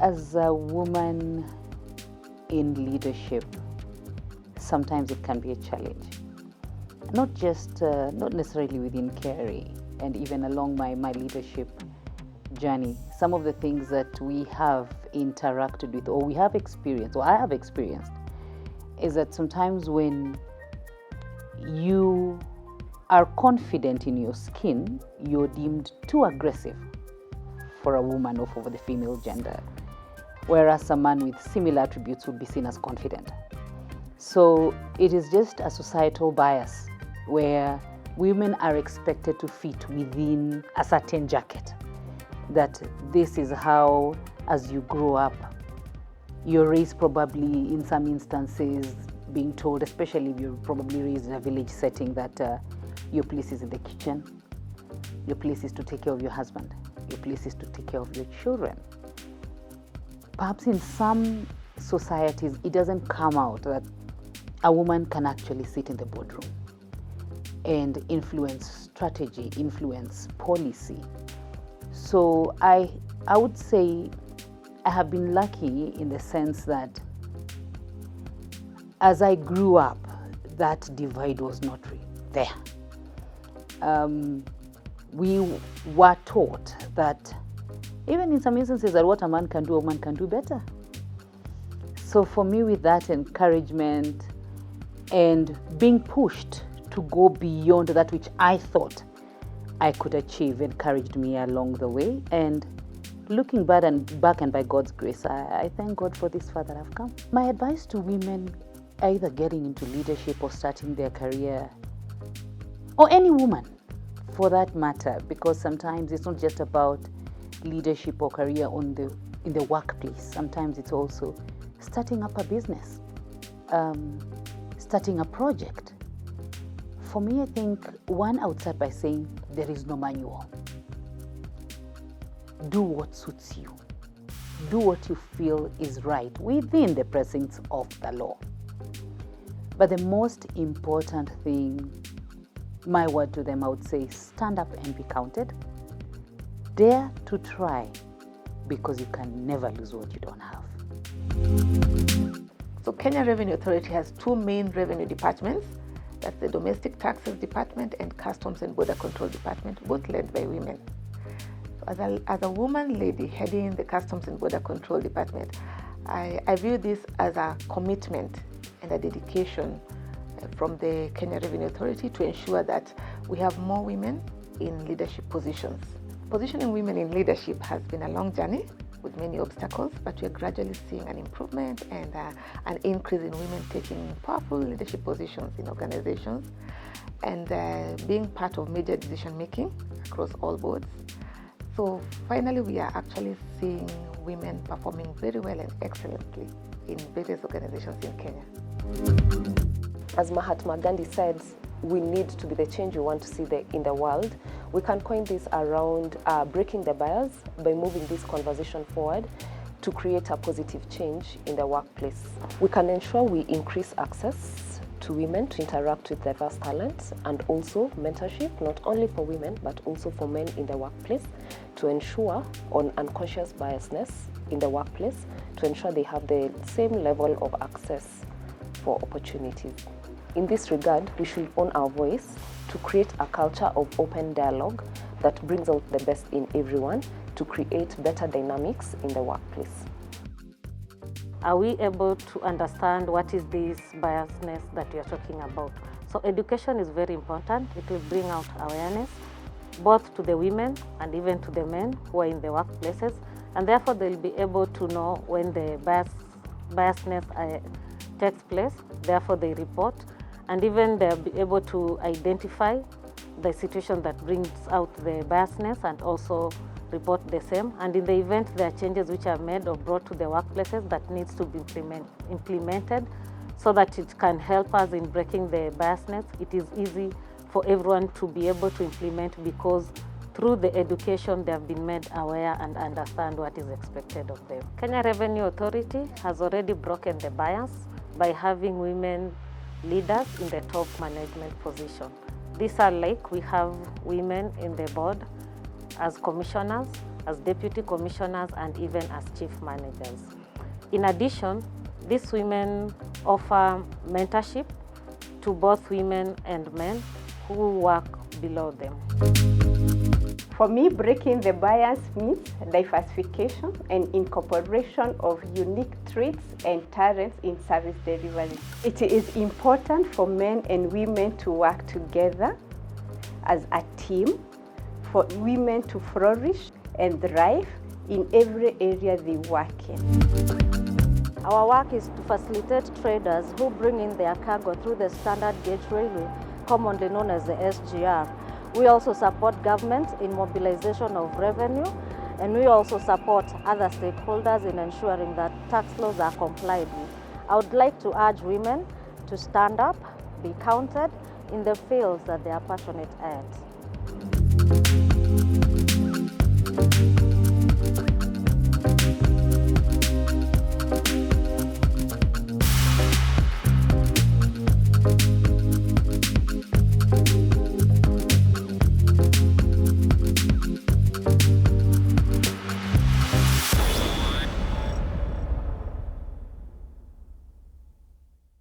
As a woman in leadership, sometimes it can be a challenge. Not necessarily within Carey, and even along my leadership journey. Some of the things that we have interacted with, or we have experienced, or I have experienced, is that sometimes when you are confident in your skin, you're deemed too aggressive for a woman or for the female gender, whereas a man with similar attributes would be seen as confident. So it is just a societal bias where women are expected to fit within a certain jacket, that this is how, as you grow up, you're raised probably in some instances being told, especially if you're probably raised in a village setting, that your place is in the kitchen, your place is to take care of your husband, your place is to take care of your children. Perhaps in some societies, it doesn't come out that a woman can actually sit in the boardroom and influence strategy, influence policy. So I would say I have been lucky in the sense that as I grew up, that divide was not really there. We were taught that even in some instances that what a man can do, a woman can do better. So for me, with that encouragement and being pushed to go beyond that which I thought I could achieve encouraged me along the way. And looking back and by God's grace, I thank God for this far that I've come. My advice to women either getting into leadership or starting their career, or any woman for that matter, because sometimes it's not just about leadership or career in the workplace. Sometimes it's also starting up a business, starting a project. For me, I think I would start by saying there is no manual. Do what suits you. Do what you feel is right within the presence of the law. But the most important thing, my word to them, I would say, stand up and be counted. Dare to try, because you can never lose what you don't have. So Kenya Revenue Authority has two main revenue departments. That's the Domestic Taxes Department and Customs and Border Control Department, both led by women. So as a woman lady heading the Customs and Border Control Department, I view this as a commitment and a dedication from the Kenya Revenue Authority to ensure that we have more women in leadership positions. Positioning women in leadership has been a long journey with many obstacles, but we're gradually seeing an improvement and an increase in women taking powerful leadership positions in organizations and being part of major decision making across all boards. So finally, we are actually seeing women performing very well and excellently in various organizations in Kenya. As Mahatma Gandhi said, we need to be the change we want to see in the world. We can coin this around breaking the bias by moving this conversation forward to create a positive change in the workplace. We can ensure we increase access to women to interact with diverse talents, and also mentorship, not only for women, but also for men in the workplace, to ensure on unconscious biasness in the workplace, to ensure they have the same level of access for opportunities. In this regard, we should own our voice to create a culture of open dialogue that brings out the best in everyone to create better dynamics in the workplace. Are we able to understand what is this biasness that we are talking about? So education is very important. It will bring out awareness, both to the women and even to the men who are in the workplaces, and therefore they'll be able to know when the biasness takes place, therefore they report, and even they'll be able to identify the situation that brings out the biasness and also report the same. And in the event there are changes which are made or brought to the workplaces that needs to be implemented so that it can help us in breaking the biasness, it is easy for everyone to be able to implement, because through the education they have been made aware and understand what is expected of them. Kenya Revenue Authority has already broken the bias by having women leaders in the top management position. These are like, we have women in the board as commissioners, as deputy commissioners, and even as chief managers. In addition, these women offer mentorship to both women and men who work below them. For me, breaking the bias means diversification and incorporation of unique traits and talents in service delivery. It is important for men and women to work together as a team, for women to flourish and thrive in every area they work in. Our work is to facilitate traders who bring in their cargo through the standard gauge railway, commonly known as the SGR. We also support government in mobilization of revenue, and we also support other stakeholders in ensuring that tax laws are complied with. I would like to urge women to stand up, be counted in the fields that they are passionate at.